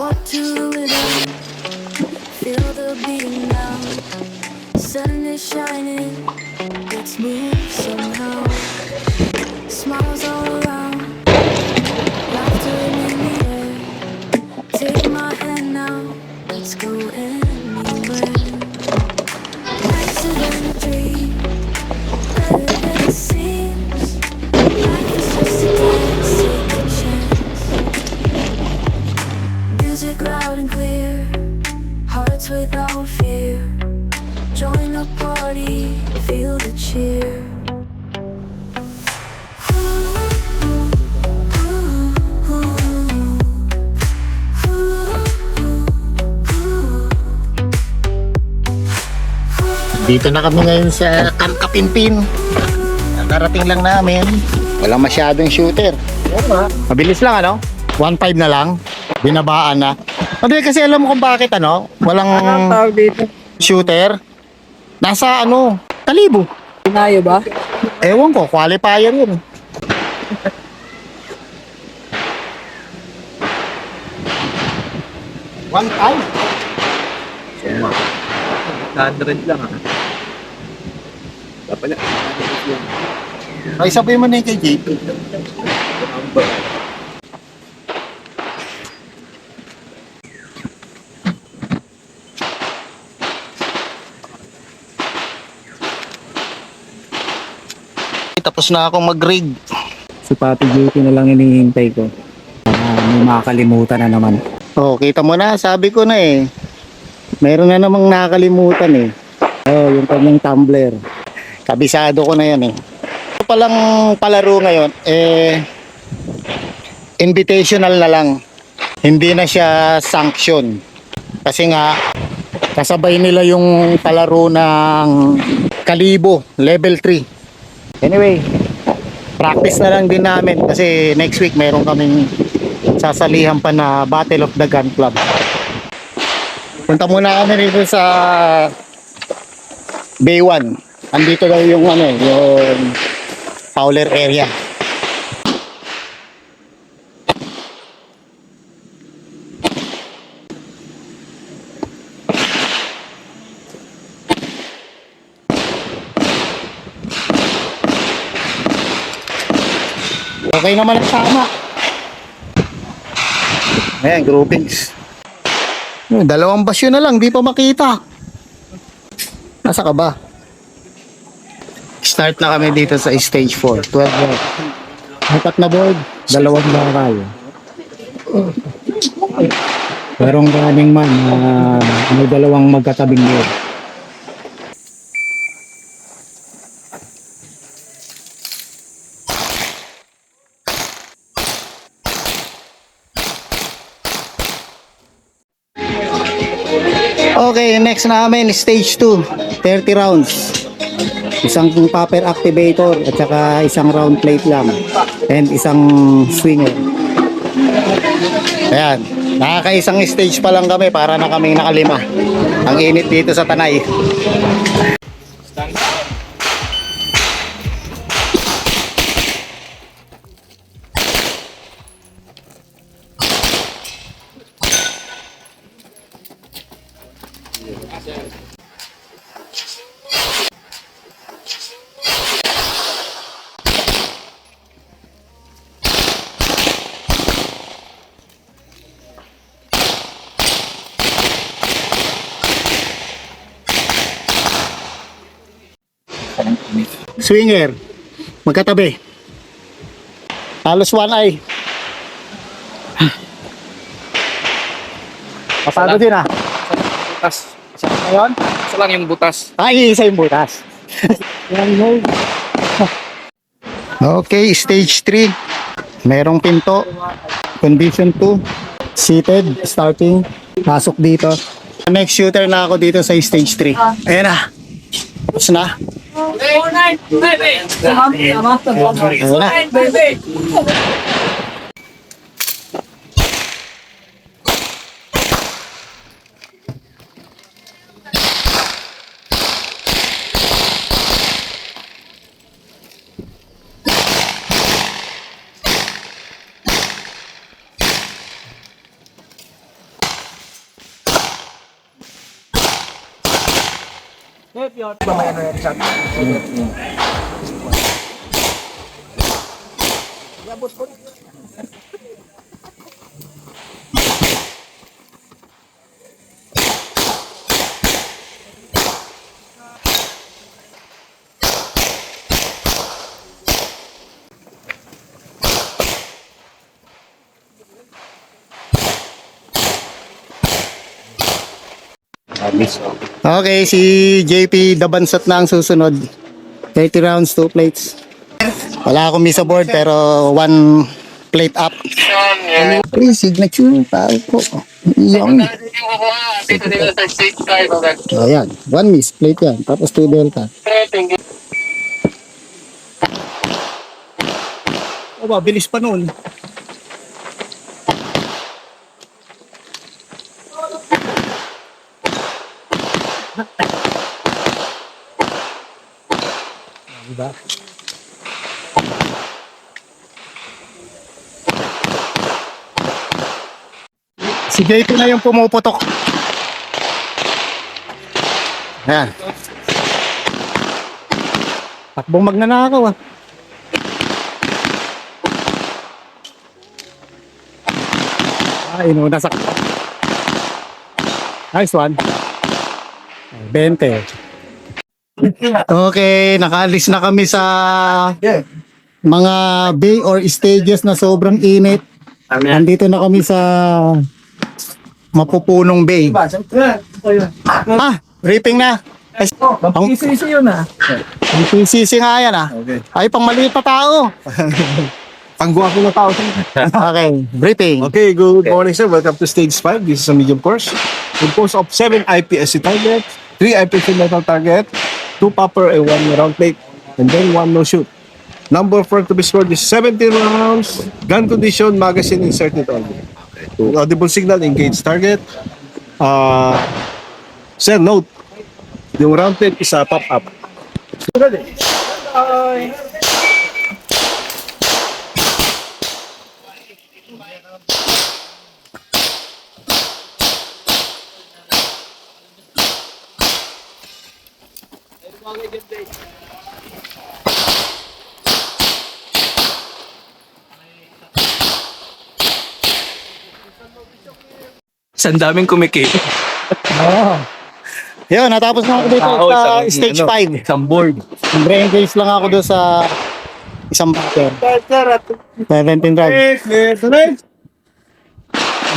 Walk to the rhythm, feel the beat now. Sun is shining, let's move somehow. Smiles all around, laughter in the air. Take my hand now, let's go anywhere. Nicer than a dream, better than it seems. Life is just a dance, take a chance. Music loud and clear, hearts without fear. Join the party, feel the cheer. Dito na kami ngayon sa Camp Kapimpin. Narating lang namin. Walang masyadong shooter. Mabilis lang ano? 1.5 na lang. Binabaan na. Hindi kasi alam mo kung bakit ano? Walang Tawag dito. shooter. Nasa ano? Kalibo. Pinayo ba? Ewan ko, qualifier yun. One time. 100 lang ah. Dapat na. Ay, sabay mo na yung kay JP. Tapos na akong mag-rig. Si Papi JP na lang hinihintay ko. May makakalimutan na naman. Oh, kita mo na, sabi ko na eh. Meron na namang nakakalimutan eh. Oh, yung kanyang tumbler. Kabisado ko na yan eh. Ito palang palaro ngayon, invitational na lang. Hindi na siya sanction. Kasi nga, kasabay nila yung palaro ng Kalibo, level 3. Anyway, practice na lang din namin kasi next week mayroon kaming sasalihan pa na Battle of the Gun Club. Punta muna kami rito sa Bay 1. Andito daw yung ano, yung Fowler area. Okay naman ang tama. Ayan, groupings. Dalawang basyo na lang, di pa makita. Nasa ka ba? Start na kami dito sa stage 4, 12 volt. Apat na board, dalawang bakal. Merong running man may dalawang magkatabing board. Okay, next namin stage 2, 30 rounds. Isang popper activator at saka isang round plate lang and isang swinger. Ayan, nakakaisang stage pa lang kami para na kaming nakalima. Ang init dito sa Tanay. Swinger, magkatabi. Halos one eye. Pasado din ah. Butas. Isa na yun? Isa lang yung butas. Ay, isa yung butas. Okay, stage 3. Merong pinto. Condition 2. Seated, starting. Pasok dito. Next shooter na ako dito sa stage 3. Ayan na. Tapos na. Ayan na. Okay, si JP Dabansat na ang susunod. 30 rounds, 2 plates. Wala akong miss sa board pero 1 plate up. Free signature, tao po. Yung. Ayan, 1 miss, plate yan. Tapos 2 delta. Oh, mabilis pa nun. Diba? Si JP na yung pumuputok. Ayan. Takbong magnanakaw ah. Inuna sa... Nice one. 20. Okay, nakaalis na kami sa mga bay or stages na sobrang init. Nandito na kami sa Mapupunong Bay. Ah, ripping na. Ang PCC yun ah. PCC nga yan ah. Ay, pang maliit na tao. Pangguwapo na tao. Okay, briefing. Okay, good morning sir. Welcome to stage 5. This is a medium course. Composed of 7 IPSC target, 3 IPSC metal target, 2 popper and 1 round plate, and then 1 no shoot. Number for to be scored is 17 rounds. Gun condition, magazine inserted only. Audible signal, engage target. Sir, note, yung round plate is a pop-up. Sa daming kumikip. Oh. Yun, natapos na ako dito sa stage 5. Isang board. Engage lang ako doon sa isang batter. 17 rounds.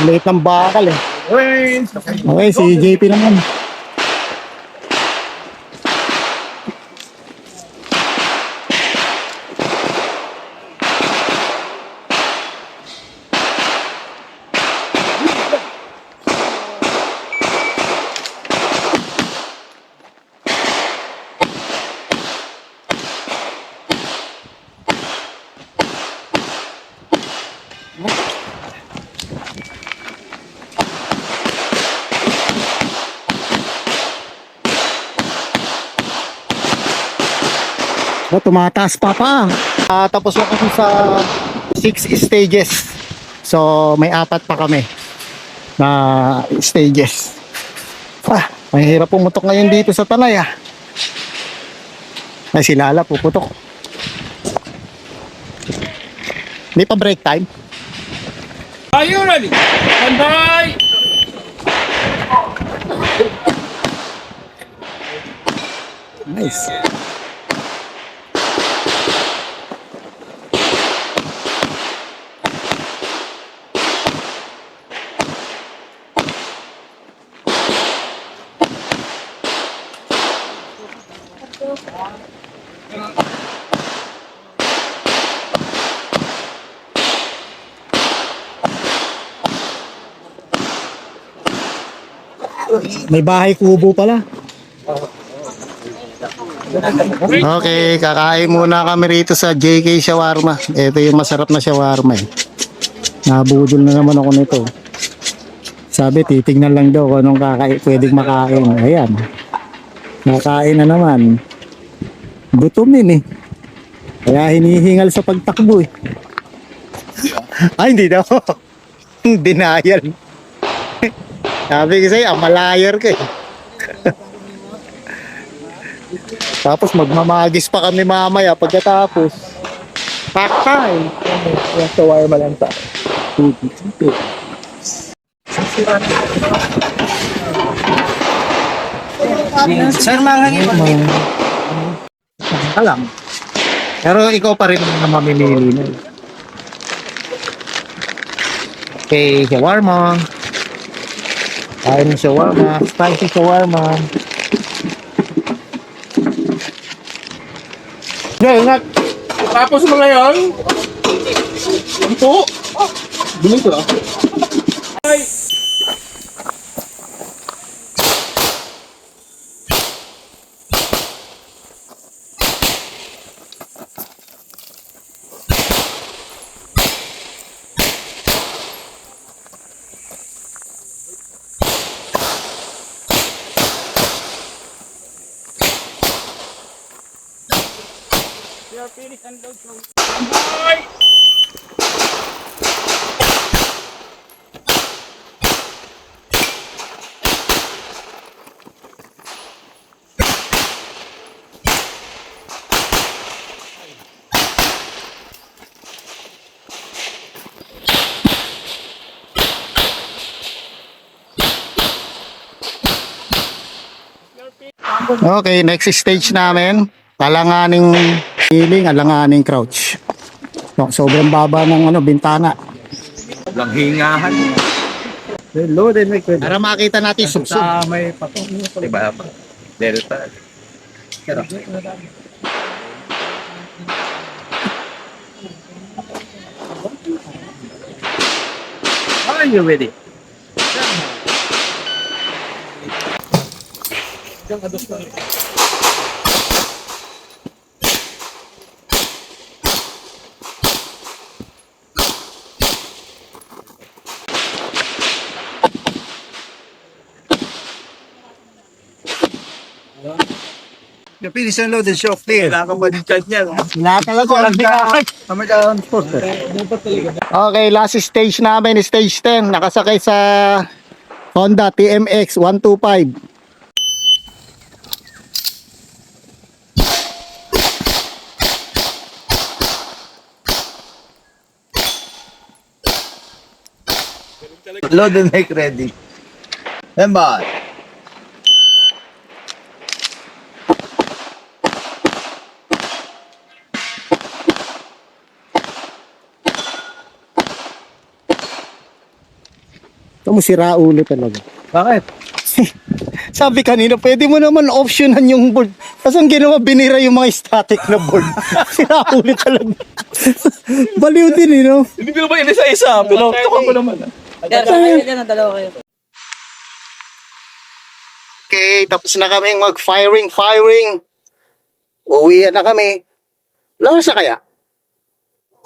Late ng bakal eh. Okay, si JP naman. Oh, tumataas pa. Tapos na kami sa 6 stages. So, may 4 pa kami na stages. Mahirap pumutok ngayon dito sa Tanay ah. Ay, si Lala puputok. Hindi pa break time. Are you ready? Standby! Nice. May bahay kubo pala. Okay, kakain muna kami rito sa JK Shawarma. Ito yung masarap na shawarma eh. Nabudol na naman ako nito. Sabi, titignan lang daw kung anong pwedeng makain. Ayan. Nakain na naman. Gutom din eh. Kaya hinihingal sa pagtakbo eh. Ay, hindi daw. Denial. Sabi ko sa'yo, amalayar ka eh. Tapos magmamagis pa kami mamaya pagkatapos. Pakay! Yung shawarma lang tayo. Sir, mangangin pa. Alam. Pero ikaw pa rin ang mamimili na. Okay, shawarma. Kain ng shawarma. Spicy shawarma. Yeah, ingat. Tapos mo ngayon? Ito. Bili ko lang. Ay! Ay! Okay, next stage namin. Alanganing healing, alanganing crouch. No, sobrang baba ng bintana. Lang hingahan. Load and make ready. Para makita natin subsub. May patong. Diba? Delta. Are you ready? You finish and load and show clear. Kailangan ba din chat niya? Lahat talaga walang Okay, last stage namin, stage 10. Nakasakay sa Honda TMX 125. Load and make ready. Remember. Ito mo sira ulo talaga. Bakit? Sabi kanina, pwede mo naman optionan yung board. Tapos ang ginawa, binira yung mga static na board. Sira ulo talaga. Baliw din, no? Hindi ko ba inisa-isa? Pinoktok ko naman. Okay, tapos na kaming mag-firing. Uwi na kami. Lakas na kaya?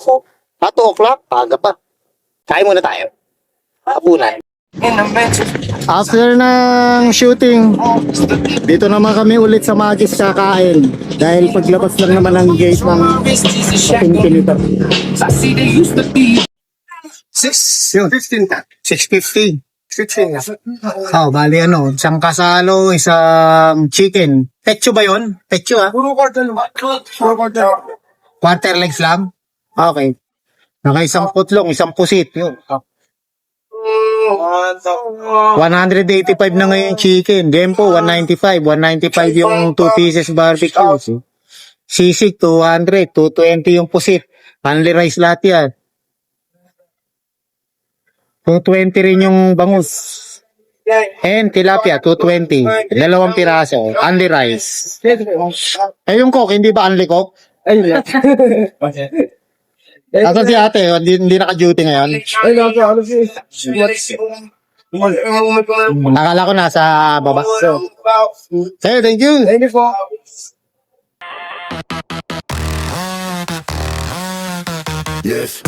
2 o'clock, paga pa. Kain muna tayo. Hapunan. After ng shooting, dito naman kami ulit sa Magis kakain. Dahil paglabas lang naman ng gate ng Infinito. 6:15. 6:50. Oh, bali isang kasalo, isang chicken. Pecho ba yun? Pecho Puro quarter. Quarter legs lang? Okay. Naka isang putlong, isang pusit. Yun. 185 na ngayon yung chicken. Dempo, 195. 195 yung 2 pieces barbecue. Sisig, 200. 220 yung pusit. Only rice lahat yan. 220 rin yung bangus. And tilapia, 220. 2 piraso. Only rice. Eh yung coke, hindi ba only coke? Asan si ate? Hindi naka-duty ngayon? Akala ko nasa baba. Sir, thank you. Thank you po. Yes.